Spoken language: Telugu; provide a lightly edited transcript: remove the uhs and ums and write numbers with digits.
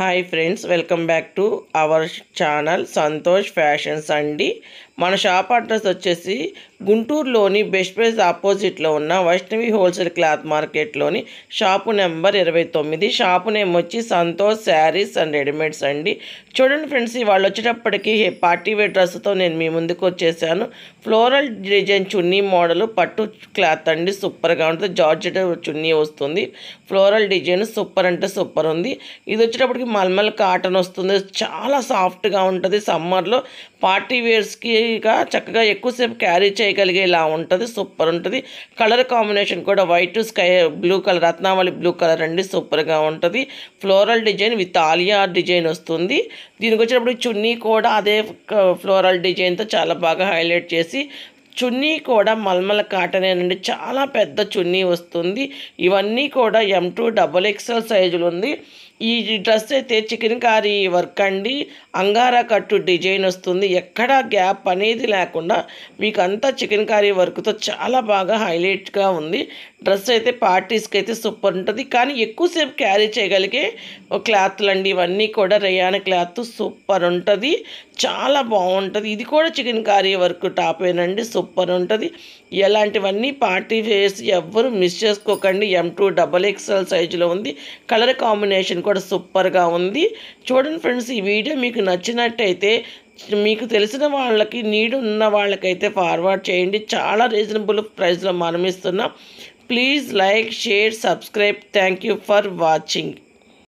Hi friends, welcome back to our channel Santosh fashions అండి. మన షాప్ అడ్రస్ వచ్చేసి గుంటూరులోని బెస్ట్ ప్రైస్ ఆపోజిట్లో ఉన్న వైష్ణవి హోల్సేల్ క్లాత్ మార్కెట్లోని షాపు నెంబర్ 29. షాపు నేమ్ వచ్చి సంతోష్ శారీస్ అండ్ రెడీమేడ్స్ అండి. చూడండి ఫ్రెండ్స్, ఇవాళ వచ్చేటప్పటికి పార్టీ వేర్ డ్రెస్తో నేను మీ ముందుకు వచ్చేసాను. ఫ్లోరల్ డిజైన్ చున్నీ మోడల్ పట్టు క్లాత్ అండి, సూపర్గా ఉంటుంది. జార్జెట్ చున్నీ వస్తుంది. ఫ్లోరల్ డిజైన్ సూపర్ అంటే సూపర్ ఉంది. ఇది వచ్చేటప్పటికి మల్మల్ కాటన్ వస్తుంది. చాలా సాఫ్ట్గా ఉంటుంది. సమ్మర్లో పార్టీ వేర్స్కి చక్కగా ఎక్కువసేపు క్యారీ చేయగలిగేలా ఉంటుంది. సూపర్ ఉంటుంది. కలర్ కాంబినేషన్ కూడా white sky blue colour, Ratnavali blue colour అండి, సూపర్గా ఉంటుంది. Floral design with Alia design వస్తుంది. దీనికి వచ్చినప్పుడు చున్నీ కూడా అదే ఫ్లోరల్ డిజైన్తో చాలా బాగా హైలైట్ చేసి, చున్నీ కూడా మల్మల కాటనేనండి, చాలా పెద్ద చున్నీ వస్తుంది. ఇవన్నీ కూడా M2 XXL సైజులు ఉంది. ఈ డ్రెస్ అయితే చికెన్ కారీ వర్క్ అండి, అంగారా కట్టు డిజైన్ వస్తుంది. ఎక్కడా గ్యాప్ అనేది లేకుండా మీకు అంతా చికెన్ కారీ వర్క్తో చాలా బాగా హైలైట్గా ఉంది. డ్రెస్ అయితే పార్టీస్కి అయితే సూపర్ ఉంటుంది. కానీ ఎక్కువసేపు క్యారీ చేయగలిగే క్లాత్లు అండి ఇవన్నీ కూడా. రేయాన్ క్లాత్ సూపర్ ఉంటుంది, చాలా బాగుంటుంది. ఇది కూడా చికెన్ కారీ వర్క్ టాపేనండి, సూపర్ ఉంటుంది. ఇలాంటివన్నీ పార్టీ వేర్స్ ఎవ్వరు మిస్ చేసుకోకండి. M2 XXL సైజులో ఉంది. కలర్ కాంబినేషన్ కూడా సూపర్గా ఉంది. చూడండి ఫ్రెండ్స్, ఈ వీడియో మీకు నచ్చినట్టయితే మీకు తెలిసిన వాళ్ళకి, నీడ్ ఉన్న వాళ్ళకైతే ఫార్వర్డ్ చేయండి. చాలా రీజనబుల్ ప్రైస్లో మనం ఇస్తున్నాం. Please like, share, subscribe. Thank you for watching.